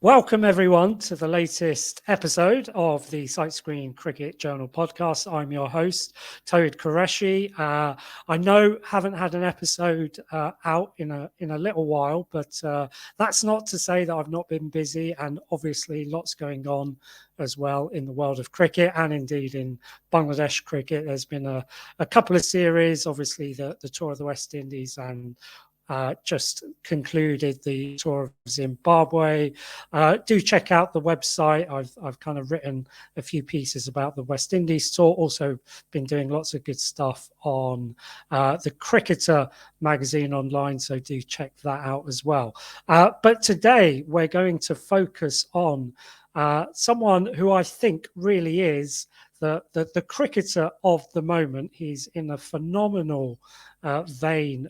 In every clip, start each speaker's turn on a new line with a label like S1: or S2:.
S1: Welcome, everyone, to the latest episode of the Sight Screen Cricket Journal podcast. I'm your host, Tawhid Qureshi. I know haven't had an episode out in a little while, but that's not to say that I've not been busy, and obviously lots going on as well in the world of cricket and indeed in Bangladesh cricket. There's been a couple of series, obviously the Tour of the West Indies and just concluded the tour of Zimbabwe. Do check out the website. I've kind of written a few pieces about the West Indies tour. Also been doing lots of good stuff on the Cricketer magazine online, so do check that out as well. But today we're going to focus on someone who I think really is the cricketer of the moment. He's in a phenomenal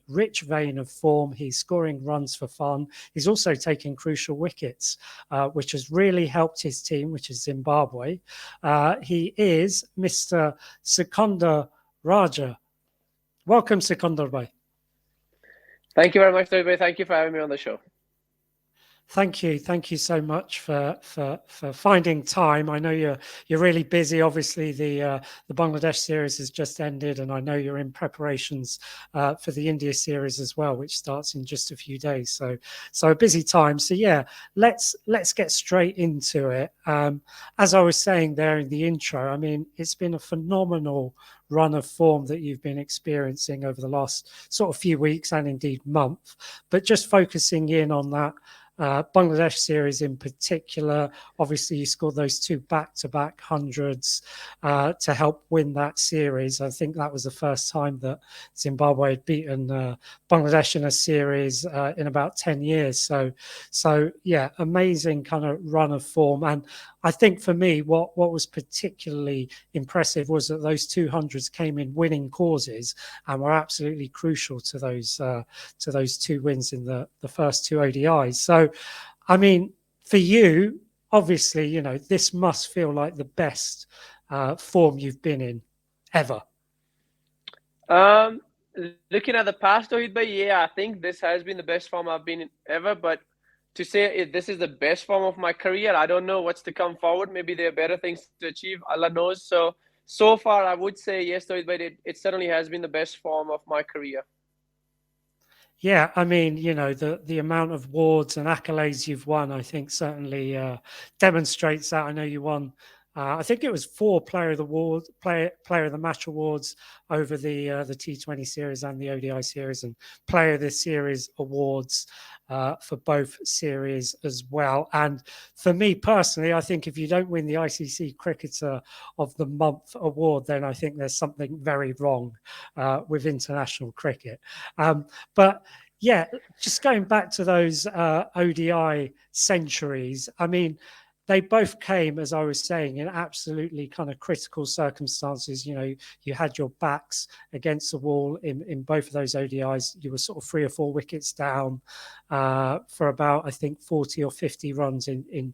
S1: rich vein of form. He's scoring runs for fun. He's also taking crucial wickets, which has really helped his team, which is Zimbabwe. He is Mr. Sikandar Raza. Welcome, Sikandar Bhai.
S2: Thank you very much, David. Thank you for having me on the show.
S1: Thank you so much for finding time. I know you're really busy. Obviously, the Bangladesh series has just ended, and I know you're in preparations for the India series as well, which starts in just a few days. So a busy time. So yeah, let's get straight into it. As I was saying there in the intro, I mean, it's been a phenomenal run of form that you've been experiencing over the last sort of few weeks and indeed month. But just focusing in on that Bangladesh series in particular, obviously you scored those two back-to-back hundreds to help win that series. I think that was the first time that Zimbabwe had beaten Bangladesh in a series in about 10 years. So yeah, amazing kind of run of form. And I think for me, what was particularly impressive was that those 200s came in winning causes and were absolutely crucial to those two wins in the first two ODIs. So, I mean, for you, obviously, you know, this must feel like the best form you've been in ever.
S2: Looking at the past, yeah, I think this has been the best form I've been in ever. But to say this is the best form of my career, I don't know what's to come forward. Maybe there are better things to achieve. Allah knows. So far, I would say yes, but it certainly has been the best form of my career.
S1: Yeah, I mean, you know, the amount of awards and accolades you've won, I think certainly demonstrates that. I know you won. I think it was 4 player of the match awards over the T20 series and the ODI series, and player of the series awards for both series as well. And for me personally, I think if you don't win the ICC Cricketer of the Month award, then I think there's something very wrong with international cricket. But yeah, just going back to those ODI centuries, I mean, they both came, as I was saying, in absolutely kind of critical circumstances. You know, you had your backs against the wall in both of those ODIs. You were sort of 3 or 4 wickets down for about, I think, 40 or 50 runs in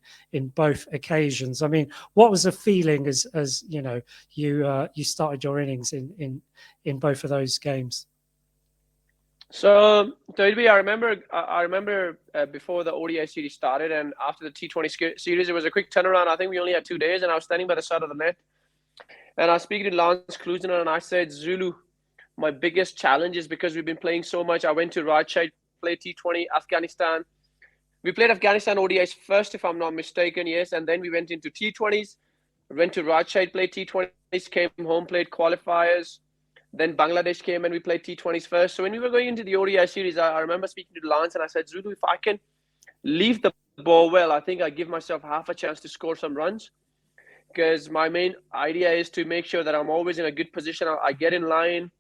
S1: both occasions. I mean, what was the feeling as you know you started your innings in both of those games?
S2: So, I remember before the ODI series started and after the T20 series, it was a quick turnaround. I think we only had 2 days, and I was standing by the side of the net, and I was speaking to Lance Klusener, and I said, Zulu, my biggest challenge is because we've been playing so much. I went to Rajshahi, played T20, Afghanistan. We played Afghanistan ODIs first, if I'm not mistaken, yes, and then we went into T20s, went to Rajshahi, played T20s, came home, played qualifiers. Then Bangladesh came and we played T20s first. So when we were going into the ODI series, I remember speaking to Lance and I said, Zulu, if I can leave the ball well, I think I give myself half a chance to score some runs. Because my main idea is to make sure that I'm always in a good position. I get in line,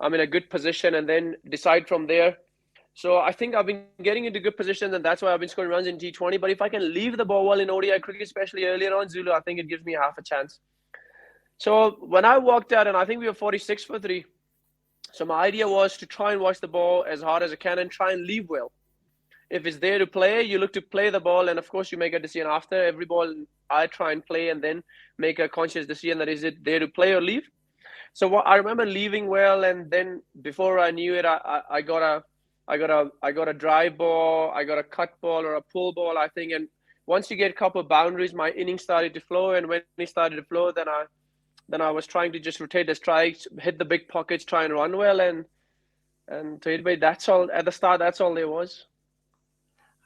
S2: I'm in a good position, and then decide from there. So I think I've been getting into good positions, and that's why I've been scoring runs in T20. But if I can leave the ball well in ODI cricket, especially earlier on, Zulu, I think it gives me half a chance. So when I walked out, and I think we were 46 for 3. So my idea was to try and watch the ball as hard as I can and try and leave well. If it's there to play, you look to play the ball, and of course you make a decision after every ball. I try and play and then make a conscious decision that is it there to play or leave. So I remember leaving well, and then before I knew it, I got a drive ball, I got a cut ball or a pull ball, I think, and once you get a couple of boundaries, my innings started to flow, and when it started to flow, then I was trying to just rotate the strikes, hit the big pockets, try and run well, and that's all at the start. That's all there was.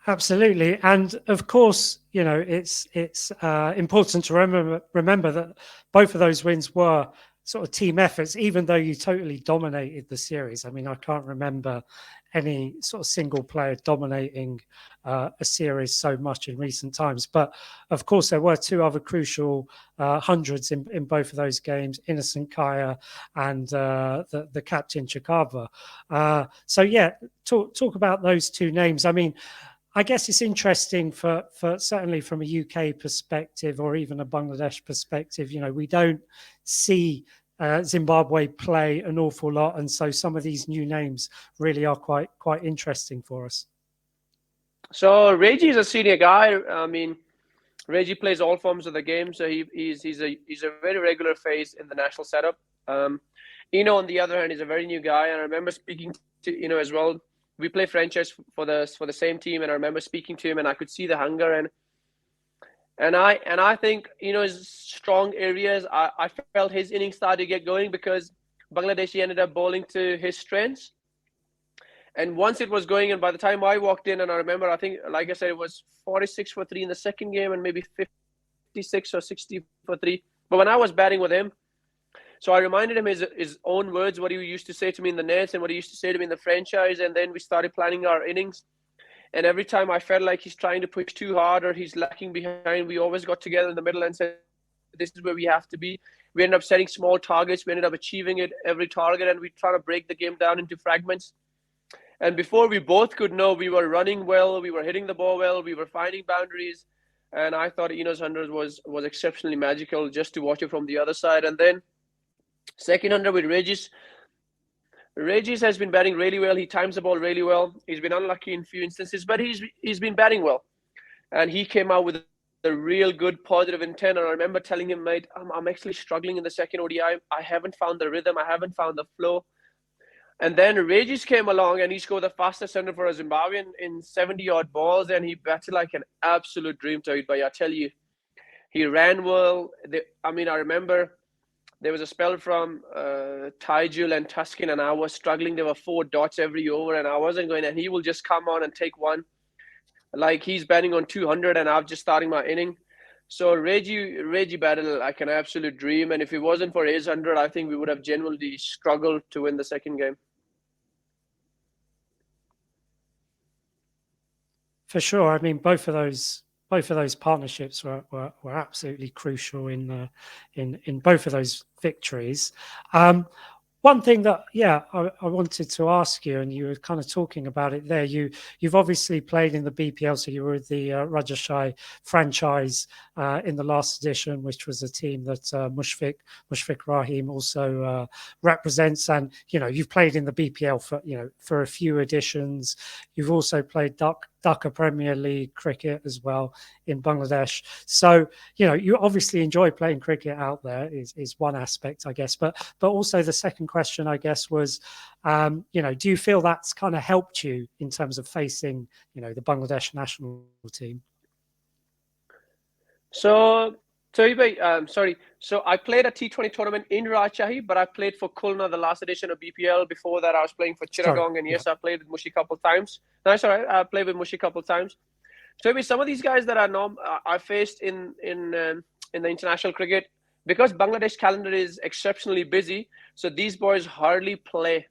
S1: Absolutely, and of course, it's important to remember that both of those wins were sort of team efforts, even though you totally dominated the series. I mean, I can't remember any sort of single player dominating a series so much in recent times. But of course, there were two other crucial hundreds in both of those games: Innocent Kaya and the captain Chikava. So yeah, talk about those two names. I mean, I guess it's interesting for certainly from a UK perspective or even a Bangladesh perspective. We don't see Zimbabwe play an awful lot, and so some of these new names really are quite interesting for us.
S2: So Reggie is a senior guy. I mean, Reggie plays all forms of the game, so he's a very regular face in the national setup. Eno, on the other hand, is a very new guy, and I remember speaking to Eno as well. We play franchise for the same team, and I remember speaking to him, and I could see the hunger, and I think his strong areas. I felt his innings started to get going because Bangladesh ended up bowling to his strengths, and once it was going, and by the time I walked in, and I remember, I think, like I said, it was 46 for 3 in the second game, and maybe 56 or 60 for 3. But when I was batting with him, so I reminded him his own words, what he used to say to me in the nets and what he used to say to me in the franchise. And then we started planning our innings. And every time I felt like he's trying to push too hard or he's lacking behind, we always got together in the middle and said, this is where we have to be. We ended up setting small targets. We ended up achieving it every target, and we try to break the game down into fragments. And before we both could know, we were running well, we were hitting the ball well, we were finding boundaries. And I thought Eno's 100 was exceptionally magical just to watch it from the other side. And then second 100 with Regis. Regis has been batting really well. He times the ball really well. He's been unlucky in a few instances, but he's been batting well. And he came out with a real good positive intent. And I remember telling him, mate, I'm actually struggling in the second ODI. I haven't found the rhythm. I haven't found the flow. And then Regis came along and he scored the fastest 100 for a Zimbabwean in 70-odd balls. And he batted like an absolute dream to it. But I tell you, he ran well. I remember there was a spell from Taijul and Tuskin, and I was struggling. There were 4 dots every over, and I wasn't going. And he will just come on and take one. Like he's batting on 200, and I'm just starting my inning. So Reggie batted like an absolute dream. And if it wasn't for his 100, I think we would have genuinely struggled to win the second game.
S1: For sure. I mean, both of those partnerships were absolutely crucial in both of those victories. One thing that, I wanted to ask you, and you were kind of talking about it there. You've obviously played in the BPL, so you were with the Rajashai franchise in the last edition, which was a team that Mushfiq Rahim also represents. And you've played in the BPL for a few editions. You've also played Dhaka Premier League cricket as well in Bangladesh. So, you obviously enjoy playing cricket out there is one aspect, I guess. But also the second question, I guess, was, do you feel that's kind of helped you in terms of facing, the Bangladesh national team?
S2: So I played a T20 tournament in Rajshahi, but I played for Khulna, the last edition of BPL. Before that, I was playing for Chittagong, and yes, I played with Mushi a couple of times. No, sorry, I played with Mushi a couple of times. So maybe some of these guys that I faced in the international cricket, because Bangladesh calendar is exceptionally busy, so these boys hardly play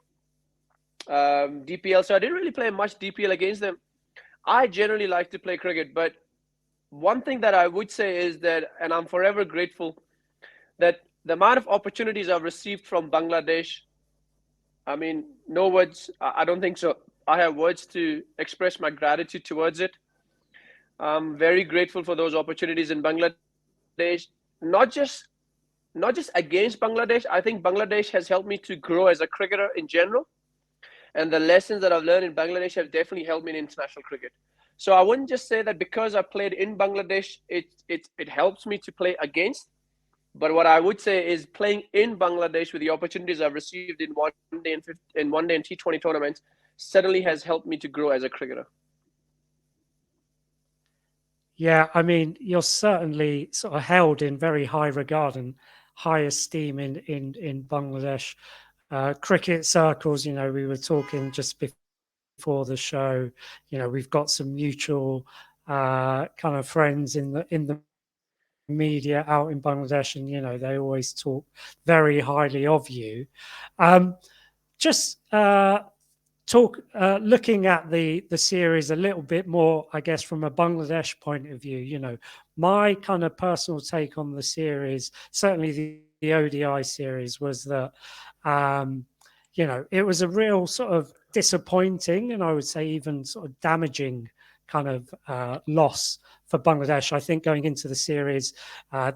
S2: DPL. So I didn't really play much DPL against them. I generally like to play cricket, but one thing that I would say is that, and I'm forever grateful, that the amount of opportunities I've received from Bangladesh, I mean, no words, I don't think so. I have words to express my gratitude towards it. I'm very grateful for those opportunities in Bangladesh, not just against Bangladesh. I think Bangladesh has helped me to grow as a cricketer in general. And the lessons that I've learned in Bangladesh have definitely helped me in international cricket. So I wouldn't just say that because I played in Bangladesh, it helps me to play against. But what I would say is playing in Bangladesh with the opportunities I've received in one day and T20 tournaments certainly has helped me to grow as a cricketer.
S1: Yeah, I mean, you're certainly sort of held in very high regard and high esteem in Bangladesh cricket circles. We were talking just before the show. We've got some mutual kind of friends in the media out in Bangladesh, and they always talk very highly of you. Just looking at the series a little bit more, I guess, from a Bangladesh point of view. My kind of personal take on the series, certainly the ODI series, was that it was a real sort of disappointing, and I would say even sort of damaging kind of loss for Bangladesh. I think going into the series,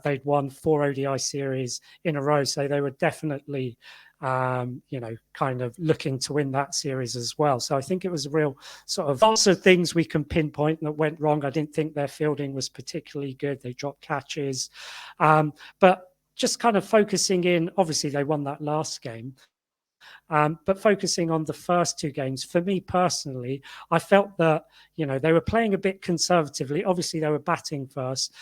S1: they'd won 4 ODI series in a row, so they were definitely kind of looking to win that series as well. So I think it was a real sort of lots of things we can pinpoint that went wrong. I didn't think their fielding was particularly good. They dropped catches. But just kind of focusing in, obviously they won that last game. But focusing on the first 2 games, for me personally, I felt that, they were playing a bit conservatively. Obviously, they were batting first.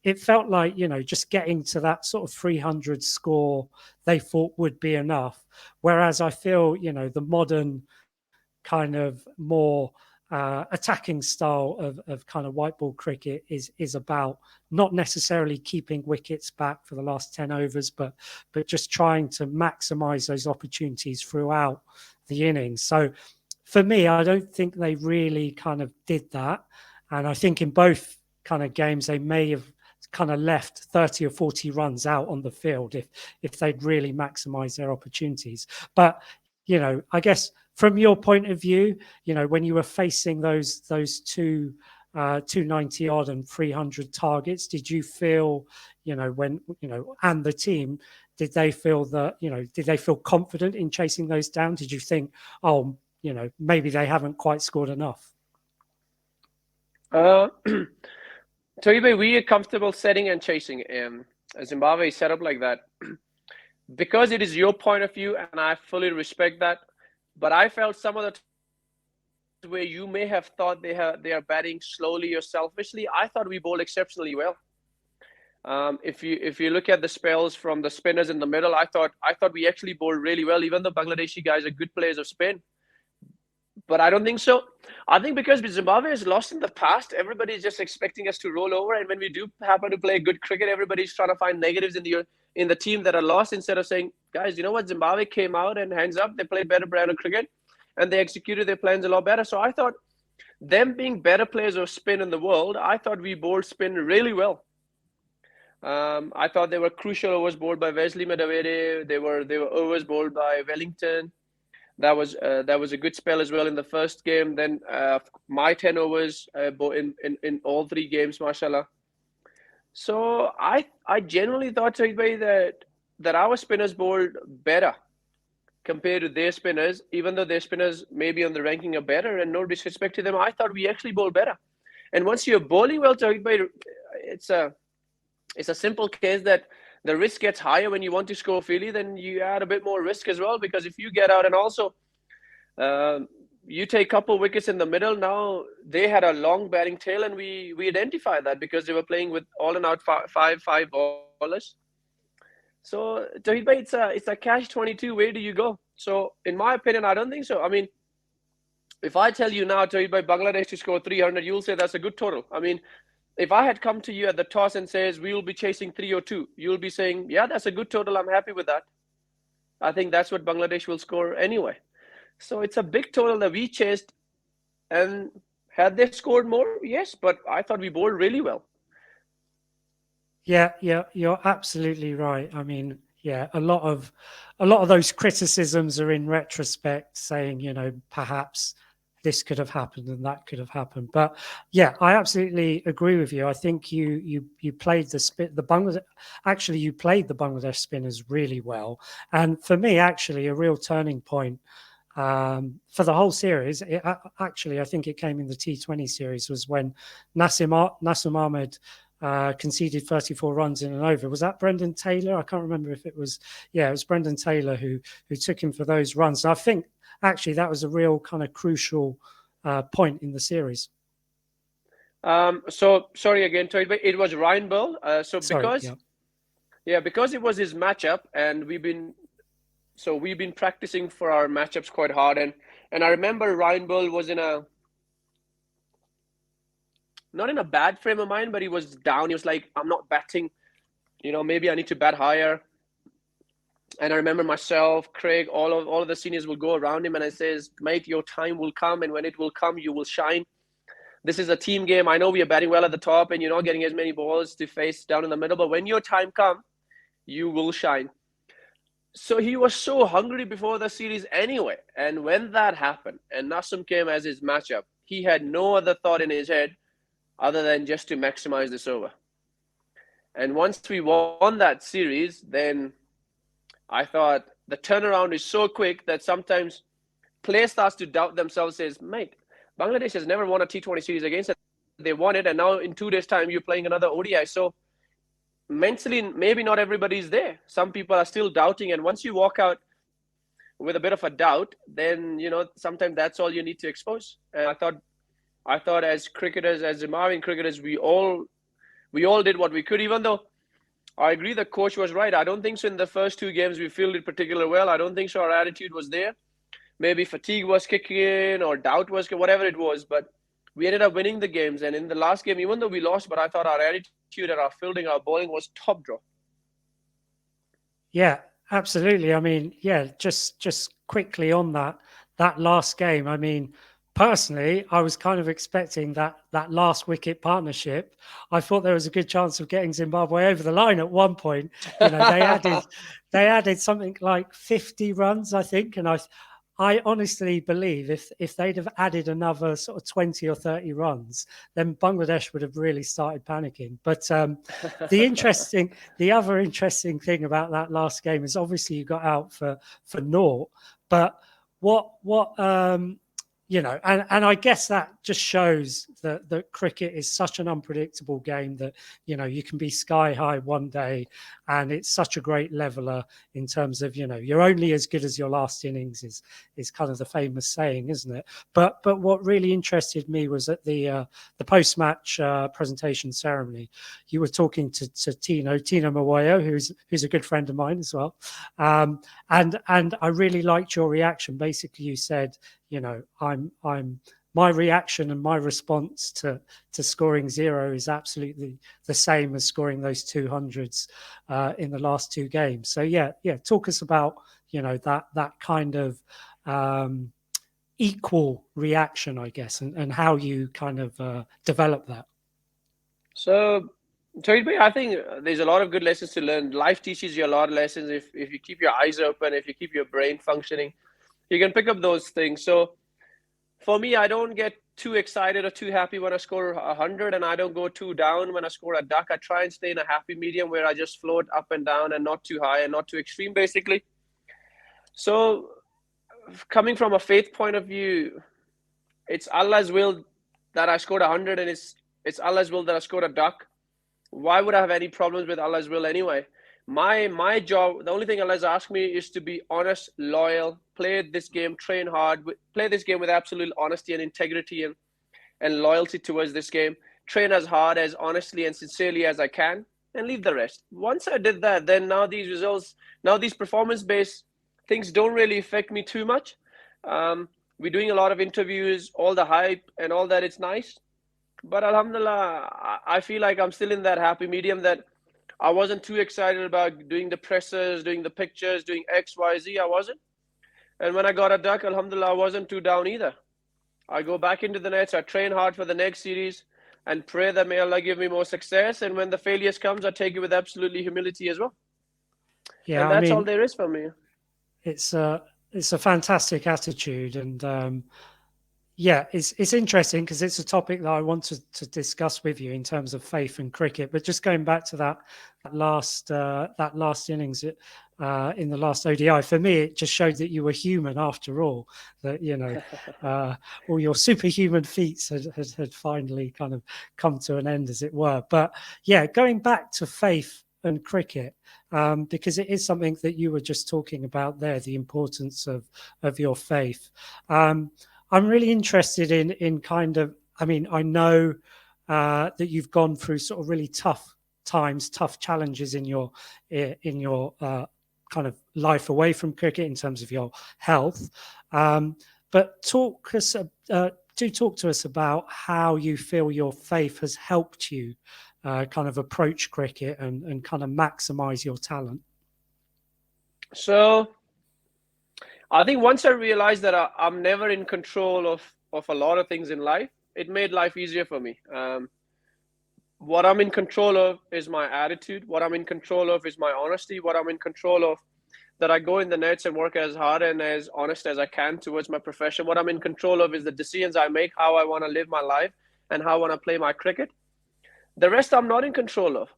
S1: It felt like, just getting to that sort of 300 score they thought would be enough. Whereas I feel, the modern kind of more attacking style of kind of white ball cricket is about not necessarily keeping wickets back for the last 10 overs, but just trying to maximize those opportunities throughout the innings. So for me, I don't think they really kind of did that. And I think in both kind of games, they may have kind of left 30 or 40 runs out on the field if they'd really maximized their opportunities. But, I guess from your point of view, when you were facing those 290 odd and 300 targets, did you feel, when, and the team, did they feel that, did they feel confident in chasing those down? Did you think, oh, maybe they haven't quite scored enough?
S2: Tawhid, we are comfortable setting and chasing. Zimbabwe is set up like that because it is your point of view, and I fully respect that. But I felt some of the where you may have thought they are batting slowly or selfishly. I thought we bowled exceptionally well. If you look at the spells from the spinners in the middle, I thought we actually bowled really well. Even the Bangladeshi guys are good players of spin, but I don't think so. I think because Zimbabwe has lost in the past, everybody's just expecting us to roll over, and when we do happen to play good cricket, everybody's trying to find negatives in the team that are lost instead of saying, guys, you know what? Zimbabwe came out and hands up, they played better brand of cricket, and they executed their plans a lot better. So I thought them being better players of spin in the world, I thought we bowled spin really well. I thought they were crucial overs bowled by Wesley Madawede. They were overs bowled by Wellington. That was a good spell as well in the first game. Then my 10 overs in all 3 games, mashallah. So I genuinely thought that our spinners bowled better compared to their spinners, even though their spinners maybe on the ranking are better, and no disrespect to them, I thought we actually bowled better. And once you're bowling well, it's a simple case that the risk gets higher when you want to score freely. Then you add a bit more risk as well, because if you get out and also you take a couple wickets in the middle, now they had a long batting tail, and we identified that because they were playing with all and out five bowlers. So it's a catch-22. Where do you go? So in my opinion, I don't think so. I mean, if I tell you now, Bangladesh to score 300, you'll say that's a good total. I mean, if I had come to you at the toss and says we will be chasing 302, you'll be saying, yeah, that's a good total. I'm happy with that. I think that's what Bangladesh will score anyway. So it's a big total that we chased, and had they scored more, yes, but I thought we bowled really well.
S1: Yeah, you're absolutely right. I mean, yeah, a lot of those criticisms are in retrospect, saying, perhaps this could have happened and that could have happened. But yeah, I absolutely agree with you. I think you played you played the Bangladesh spinners really well. And for me, actually, a real turning point for the whole series, I think it came in the T20 series, was when Nasim Ahmed conceded 34 runs in an over. Was that Brendan Taylor? I can't remember if it was. Yeah, it was Brendan Taylor who took him for those runs. And I think actually that was a real kind of crucial point in the series.
S2: So sorry again, Toy, but it was Ryan Bell.
S1: Sorry, yeah.
S2: Because it was his matchup, and we've been practicing for our matchups quite hard, and I remember Ryan Bell was not in a bad frame of mind, but he was down. He was like, I'm not batting. Maybe I need to bat higher. And I remember myself, Craig, all of the seniors will go around him and I says, mate, your time will come, and when it will come, you will shine. This is a team game. I know we are batting well at the top and you're not getting as many balls to face down in the middle, but when your time comes, you will shine. So he was so hungry before the series anyway. And when that happened and Nasim came as his matchup, he had no other thought in his head other than just to maximize this over. And once we won that series, then I thought the turnaround is so quick that sometimes players starts to doubt themselves, says, mate, Bangladesh has never won a T20 series against it. They won it, and now in 2 days' time, you're playing another ODI. So mentally, maybe not everybody's there. Some people are still doubting, and once you walk out with a bit of a doubt, then sometimes that's all you need to expose. And I thought as cricketers, as Zimbabwean cricketers, we all did what we could, even though I agree the coach was right. I don't think so in the first 2 games we fielded particularly well. I don't think so our attitude was there. Maybe fatigue was kicking in or doubt was, whatever it was, but we ended up winning the games. And in the last game, even though we lost, but I thought our attitude and our fielding, our bowling was top draw.
S1: Yeah, absolutely. I mean, yeah, just quickly on that last game. I mean, personally, I was kind of expecting that last wicket partnership. I thought there was a good chance of getting Zimbabwe over the line at one point. They added something like 50 runs, I think, and I honestly believe if they'd have added another sort of 20 or 30 runs, then Bangladesh would have really started panicking. But the other interesting thing about that last game is obviously you got out for naught. But what and I guess that just shows that cricket is such an unpredictable game that you can be sky high one day, and it's such a great leveler in terms of you're only as good as your last innings is kind of the famous saying, isn't it? But what really interested me was at the post match presentation ceremony. You were talking to Tino Mawayo, who's a good friend of mine as well, and I really liked your reaction. Basically, you said, I'm my reaction and my response to scoring 0 is absolutely the same as scoring those 200s in the last 2 games. So yeah, talk us about that kind of equal reaction, I guess, and how you kind of develop that.
S2: So, I think there's a lot of good lessons to learn. Life teaches you a lot of lessons. If you keep your eyes open, if you keep your brain functioning, you can pick up those things. So for me, I don't get too excited or too happy when I score 100, and I don't go too down when I score a duck. I try and stay in a happy medium where I just float up and down and not too high and not too extreme, basically. So coming from a faith point of view, it's Allah's will that I scored 100, and it's Allah's will that I scored a duck. Why would I have any problems with Allah's will anyway? My job, the only thing Allah's asked me is to be honest, loyal, play this game, train hard, play this game with absolute honesty and integrity and loyalty towards this game, train as hard, as honestly and sincerely as I can, and leave the rest. Once I did that, then now these results, now these performance-based things don't really affect me too much. We're doing a lot of interviews, all the hype and all that, it's nice. But Alhamdulillah, I feel like I'm still in that happy medium that I wasn't too excited about doing the presses, doing the pictures, doing X, Y, Z. I wasn't. And when I got a duck, Alhamdulillah, I wasn't too down either. I go back into the nets, I train hard for the next series and pray that may Allah give me more success. And when the failures comes, I take it with absolutely humility as well.
S1: Yeah,
S2: and that's all there is for me.
S1: It's a fantastic attitude, and yeah, it's interesting because it's a topic that I want to discuss with you in terms of faith and cricket. But just going back to that last innings in the last ODI, for me, it just showed that you were human after all. That all your superhuman feats had finally kind of come to an end, as it were. But yeah, going back to faith and cricket, because it is something that you were just talking about there, the importance of your faith. I'm really interested in kind of, I mean, I know that you've gone through sort of really tough times, tough challenges in your kind of life away from cricket in terms of your health. But do talk to us about how you feel your faith has helped you kind of approach cricket and kind of maximize your talent.
S2: So I think once I realized that I'm never in control of a lot of things in life, it made life easier for me. What I'm in control of is my attitude. What I'm in control of is my honesty. What I'm in control of, that I go in the nets and work as hard and as honest as I can towards my profession. What I'm in control of is the decisions I make, how I want to live my life, and how I want to play my cricket. The rest I'm not in control of.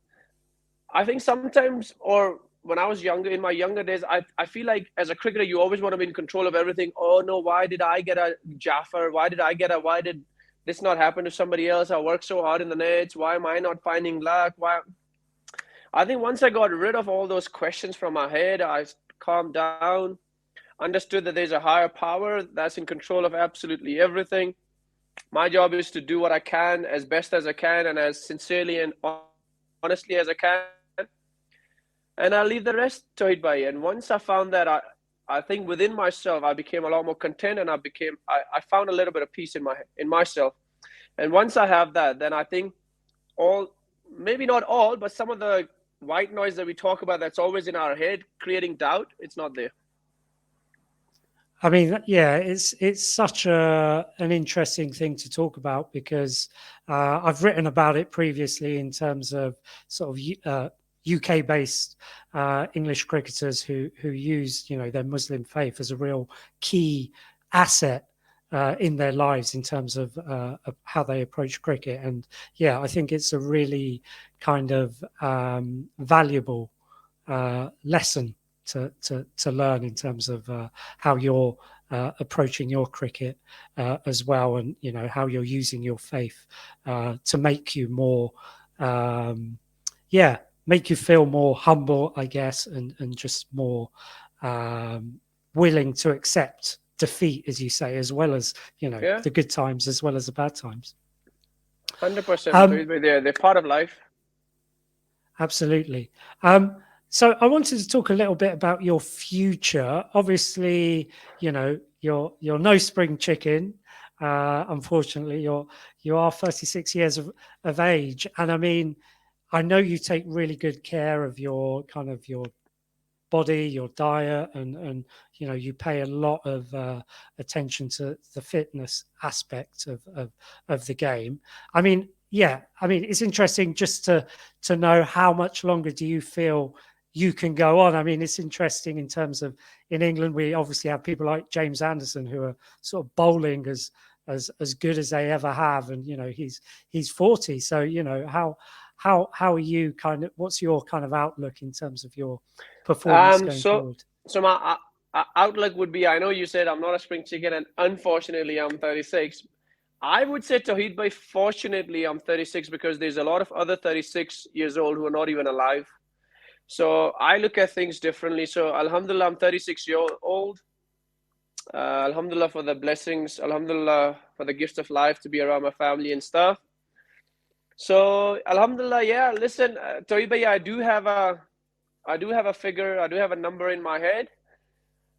S2: I think sometimes, or when I was younger, in my younger days, I feel like as a cricketer, you always want to be in control of everything. Oh no, why did I get a Jaffer? Why did this not happen to somebody else? I worked so hard in the nets. Why am I not finding luck? Why? I think once I got rid of all those questions from my head, I calmed down, understood that there's a higher power that's in control of absolutely everything. My job is to do what I can as best as I can and as sincerely and honestly as I can. And I'll leave the rest to it by. And once I found that, I think within myself, I became a lot more content, and I found a little bit of peace in myself. And once I have that, then I think maybe not all, but some of the white noise that we talk about that's always in our head, creating doubt, it's not there.
S1: I mean, yeah, it's such an interesting thing to talk about because I've written about it previously in terms of sort of UK-based English cricketers who use their Muslim faith as a real key asset in their lives in terms of how they approach cricket. And yeah, I think it's a really kind of valuable lesson to learn in terms of how you're approaching your cricket as well, and how you're using your faith to make you more make you feel more humble, I guess, and just more willing to accept defeat, as you say, as well as the good times as well as the bad times.
S2: 100%. They're part of life.
S1: Absolutely. So I wanted to talk a little bit about your future. Obviously, you're no spring chicken. Unfortunately, you are 36 years of age, and I mean, I know you take really good care of your body, your diet, and you pay a lot of attention to the fitness aspect of the game. I mean, it's interesting just to know how much longer do you feel you can go on. I mean, it's interesting in terms of, in England, we obviously have people like James Anderson who are sort of bowling as good as they ever have, and he's 40. So how are you what's your kind of outlook in terms of your performance going forward?
S2: So my outlook would be, I know you said I'm not a spring chicken, and unfortunately I'm 36. I would say, Tawhid bhai, fortunately I'm 36 because there's a lot of other 36 years old who are not even alive. So I look at things differently. So Alhamdulillah, I'm 36 years old. Alhamdulillah for the blessings. Alhamdulillah for the gift of life to be around my family and stuff. So Alhamdulillah, yeah. Listen, Tawhid bhai, I do have a figure. I do have a number in my head.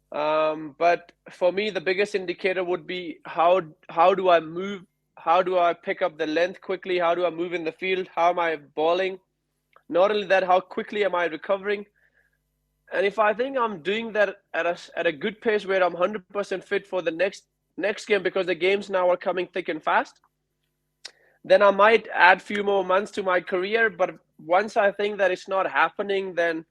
S2: But for me, the biggest indicator would be how do I move? How do I pick up the length quickly? How do I move in the field? How am I bowling? Not only that, how quickly am I recovering? And if I think I'm doing that at a good pace where I'm 100% fit for the next game, because the games now are coming thick and fast, then I might add few more months to my career. But once I think that it's not happening, then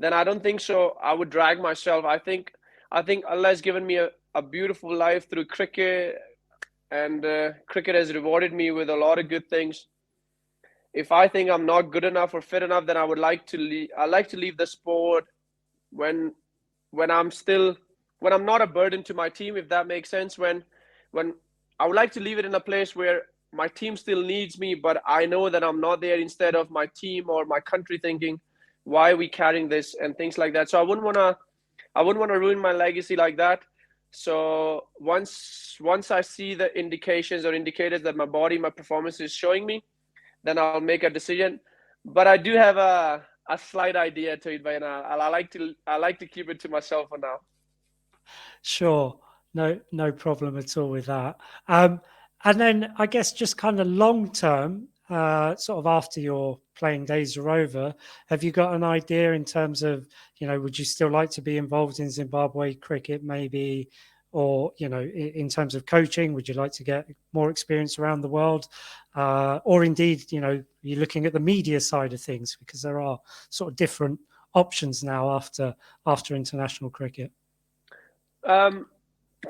S2: I don't think so. I would drag myself. I think Allah has given me a beautiful life through cricket, and cricket has rewarded me with a lot of good things. If I think I'm not good enough or fit enough, then I like to leave the sport when I'm not a burden to my team, if that makes sense. When I would like to leave it in a place where my team still needs me, but I know that I'm not there, instead of my team or my country thinking, why are we carrying this, and things like that. So I wouldn't want to ruin my legacy like that. So once I see the indications or indicators that my body, my performance is showing me, then I'll make a decision. But I do have a slight idea to it, but I like to keep it to myself for now.
S1: Sure, no problem at all with that. And then I guess just kind of long term, sort of after your playing days are over, have you got an idea in terms of, would you still like to be involved in Zimbabwe cricket maybe? Or, in terms of coaching, would you like to get more experience around the world? Or indeed, you're looking at the media side of things, because there are sort of different options now after international cricket.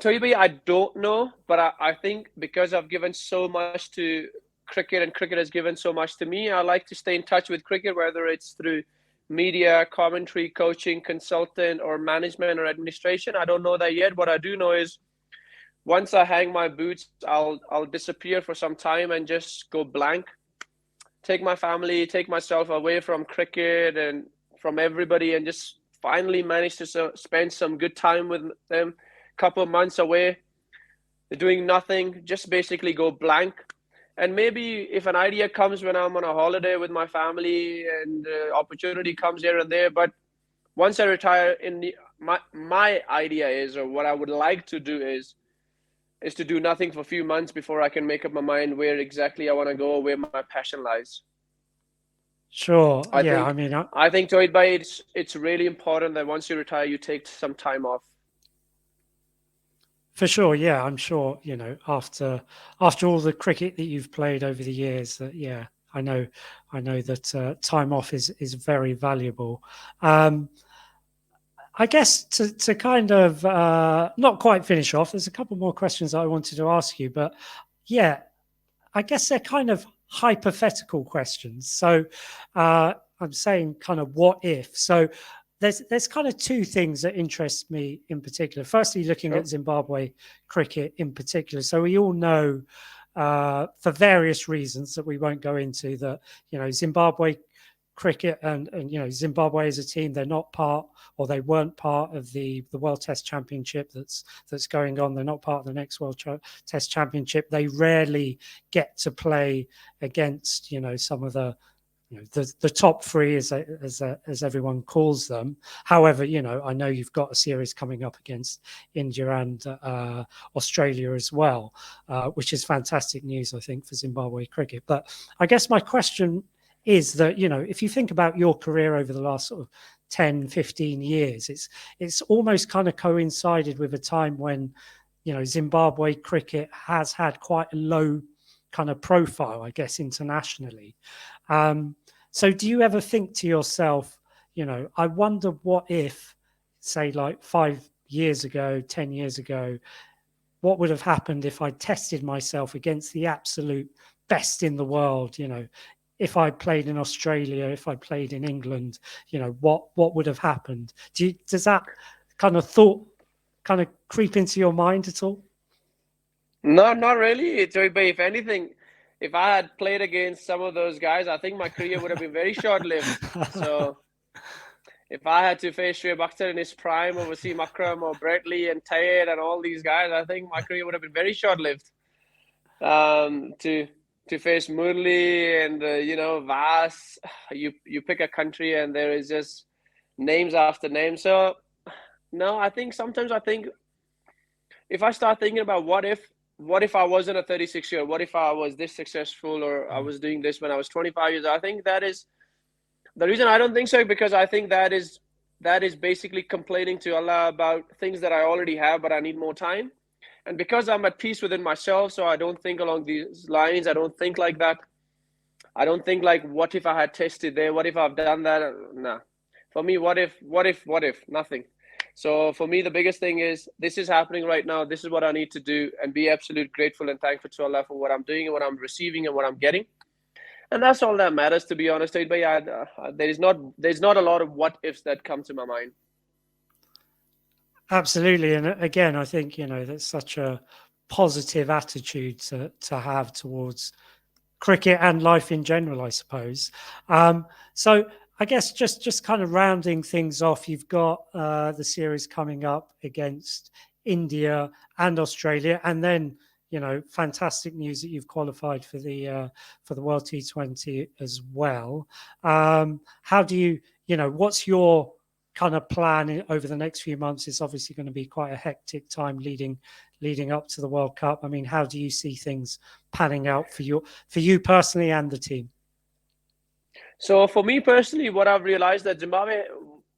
S2: Toby, I don't know, but I think because I've given so much to cricket and cricket has given so much to me, I like to stay in touch with cricket, whether it's through media, commentary, coaching, consultant, or management or administration. I don't know that yet. What I do know is once I hang my boots, I'll disappear for some time and just go blank. Take my family, take myself away from cricket and from everybody, and just finally manage to spend some good time with them. Couple of months away, doing nothing, just basically go blank. And maybe if an idea comes when I'm on a holiday with my family and opportunity comes here and there, but once I retire, my idea is, or what I would like to do is to do nothing for a few months before I can make up my mind where exactly I want to go, where my passion lies.
S1: Sure.
S2: I think Tawhid, it's really important that once you retire, you take some time off.
S1: For sure, yeah, I'm sure. After all the cricket that you've played over the years, that I know that time off is very valuable. I guess to kind of not quite finish off, there's a couple more questions I wanted to ask you, but yeah, I guess they're kind of hypothetical questions. So I'm saying kind of what if. So there's kind of two things that interest me in particular. Firstly, looking at Zimbabwe cricket in particular. So we all know for various reasons that we won't go into that, Zimbabwe cricket and Zimbabwe as a team, they're not part, or they weren't part of the World Test Championship that's going on. They're not part of the next World Test Championship. They rarely get to play against some of the the top three, as everyone calls them. However, I know you've got a series coming up against India and Australia as well, which is fantastic news, I think, for Zimbabwe cricket. But I guess my question is that, if you think about your career over the last sort of 10, 15 years, it's almost kind of coincided with a time when, Zimbabwe cricket has had quite a low kind of profile, I guess, internationally. So do you ever think to yourself, I wonder what if, say, like 5 years ago, 10 years ago, what would have happened if I tested myself against the absolute best in the world? If I played in Australia, if I played in England, what would have happened? Does that kind of thought kind of creep into your mind at all?
S2: No, not really. But if anything, if I had played against some of those guys, I think my career would have been very short-lived. So if I had to face Shoaib Akhtar in his prime, or Wasim Akram or Brett Lee and Tayed and all these guys, I think my career would have been very short-lived. To face Murli and Vas, you pick a country and there is just names after names. So no, I think sometimes if I start thinking about what if I wasn't a 36-year, what if I was this successful, or I was doing this when I was 25 years old, I think that is the reason I don't think so, because I think that is basically complaining to Allah about things that I already have, but I need more time. And because I'm at peace within myself, so I don't think along these lines. I don't think like that. I don't think like, what if I had tested there? What if I've done that? Nah. For me, what if? Nothing. So for me, the biggest thing is this is happening right now. This is what I need to do, and be absolutely grateful and thankful to Allah for what I'm doing and what I'm receiving and what I'm getting. And that's all that matters, to be honest. But yeah, there's not a lot of what ifs that come to my mind.
S1: Absolutely. And again, I think, that's such a positive attitude to have towards cricket and life in general, I suppose. So I guess just kind of rounding things off, you've got the series coming up against India, and Australia, and then fantastic news that you've qualified for the World T20 as well. How do you, what's your kind of plan over the next few months? It's obviously going to be quite a hectic time leading up to the World Cup. I mean, how do you see things panning out for you personally and the team?
S2: So for me personally, what I've realized that Zimbabwe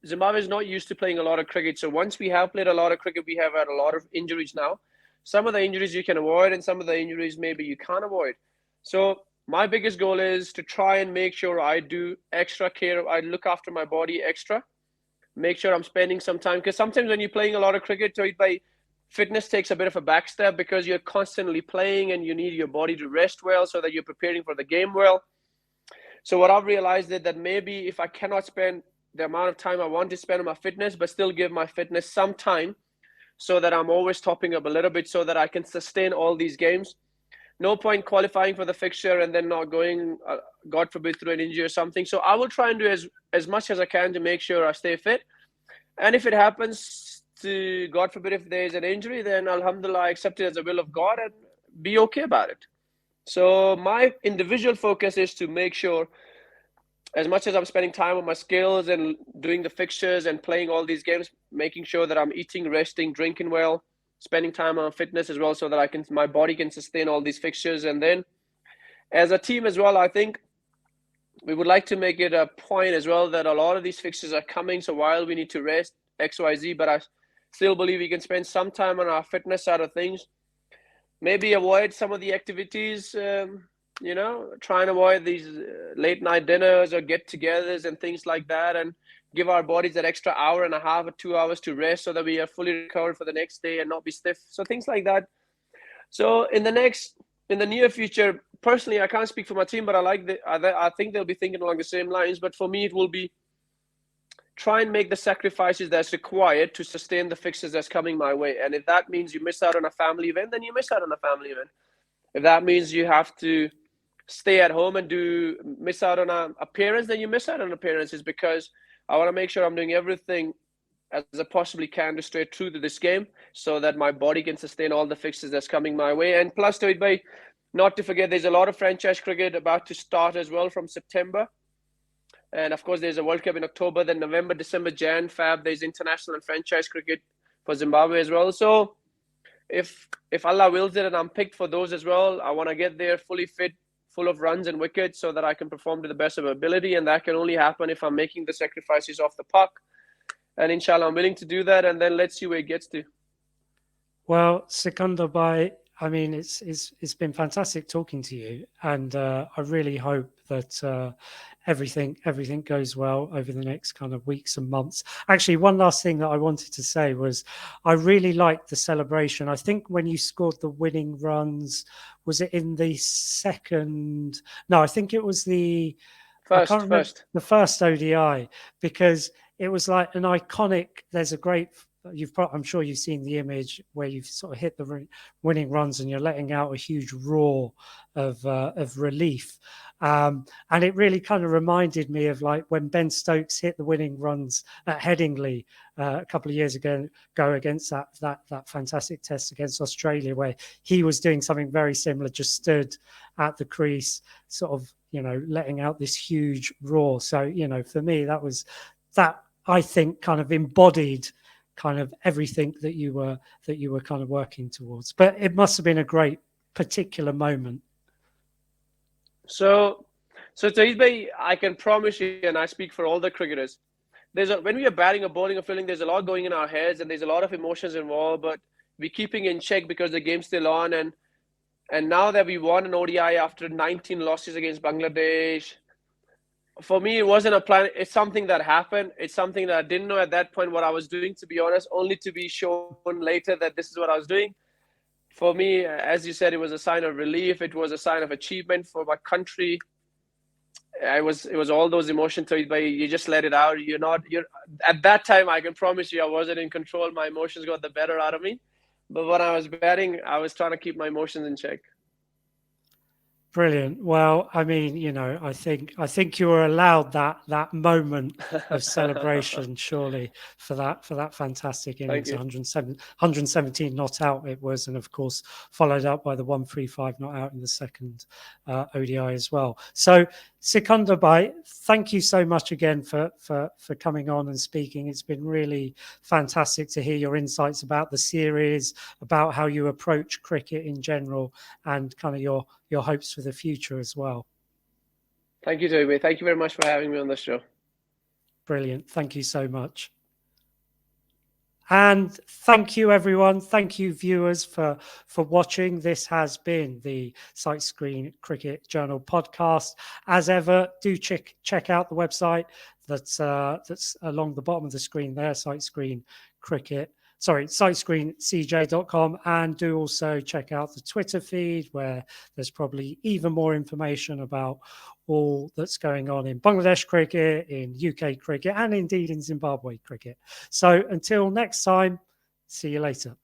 S2: is not used to playing a lot of cricket. So once we have played a lot of cricket, we have had a lot of injuries now. Some of the injuries you can avoid, and some of the injuries maybe you can't avoid. So my biggest goal is to try and make sure I do extra care. I look after my body extra. Make sure I'm spending some time, because sometimes when you're playing a lot of cricket, fitness takes a bit of a back step because you're constantly playing and you need your body to rest well so that you're preparing for the game well. So what I've realized is that maybe if I cannot spend the amount of time I want to spend on my fitness, but still give my fitness some time so that I'm always topping up a little bit so that I can sustain all these games. No point qualifying for the fixture and then not going, God forbid, through an injury or something. So I will try and do as much as I can to make sure I stay fit. And if it happens to, God forbid, if there's an injury, then alhamdulillah, I accept it as a will of God and be okay about it. So my individual focus is to make sure, as much as I'm spending time on my skills and doing the fixtures and playing all these games, making sure that I'm eating, resting, drinking well, spending time on fitness as well, so that my body can sustain all these fixtures. And then as a team as well, I think we would like to make it a point as well that a lot of these fixtures are coming. So while we need to rest XYZ, but I still believe we can spend some time on our fitness side of things. Maybe avoid some of the activities, try and avoid these late night dinners or get-togethers and things like that, and give our bodies that extra hour and a half or 2 hours to rest so that we are fully recovered for the next day and not be stiff. So things like that. So in the near future, personally, I can't speak for my team, but I think they'll be thinking along the same lines. But for me, it will be try and make the sacrifices that's required to sustain the fixtures that's coming my way. And if that means you miss out on a family event, then you miss out on a family event. If that means you have to stay at home and miss out on an appearance, then you miss out on appearances, because I want to make sure I'm doing everything as I possibly can to stay true to this game so that my body can sustain all the fixtures that's coming my way. And plus, not to forget, there's a lot of franchise cricket about to start as well from September. And of course, there's a World Cup in October, then November, December, Jan, Feb, there's international and franchise cricket for Zimbabwe as well. So if Allah wills it and I'm picked for those as well, I want to get there fully fit, full of runs and wickets so that I can perform to the best of my ability. And that can only happen if I'm making the sacrifices off the puck. And inshallah, I'm willing to do that. And then let's see where it gets to.
S1: Well, Sikandar Bhai, I mean, it's been fantastic talking to you, and I really hope that everything goes well over the next kind of weeks and months. Actually, one last thing that I wanted to say was I really liked the celebration. I think when you scored the winning runs, was it in the second? No, I think it was the first ODI, because it was like an iconic. There's a great. I'm sure you've seen the image where you've sort of hit the winning runs and you're letting out a huge roar of relief. And it really kind of reminded me of like when Ben Stokes hit the winning runs at Headingley a couple of years ago against that fantastic test against Australia, where he was doing something very similar, just stood at the crease, sort of, letting out this huge roar. So, for me, that I think kind of embodied kind of everything that you were kind of working towards. But it must have been a great particular moment.
S2: So Tawhid bhai, I can promise you, and I speak for all the cricketers, when we are batting or bowling or fielding, there's a lot going in our heads and there's a lot of emotions involved, but we're keeping in check because the game's still on. And now that we won an ODI after 19 losses against Bangladesh, for me, it wasn't a plan. It's something that happened. It's something that I didn't know at that point what I was doing, to be honest, only to be shown later that this is what I was doing. For me, as you said, it was a sign of relief. It was a sign of achievement for my country. It was all those emotions, but you just let it out. You're at that time, I can promise you, I wasn't in control. My emotions got the better out of me. But when I was batting, I was trying to keep my emotions in check.
S1: Brilliant. Well, I mean, I think you were allowed that moment of celebration, surely, for that fantastic
S2: Thank
S1: innings.
S2: you.
S1: 117 not out it was, and of course followed up by the 135 not out in the second ODI as well. So, Sikandar Bhai, thank you so much again for coming on and speaking. It's been really fantastic to hear your insights about the series, about how you approach cricket in general, and kind of your hopes for the future as well.
S2: Thank you, Toby. Thank you very much for having me on the show.
S1: Brilliant. Thank you so much. And thank you, everyone. Thank you, viewers, for watching. This has been the Sight Screen Cricket Journal podcast. As ever, do check out the website that's along the bottom of the screen there, sightscreencj.com, and do also check out the Twitter feed, where there's probably even more information about all that's going on in Bangladesh cricket, in UK cricket, and indeed in Zimbabwe cricket. So until next time, see you later.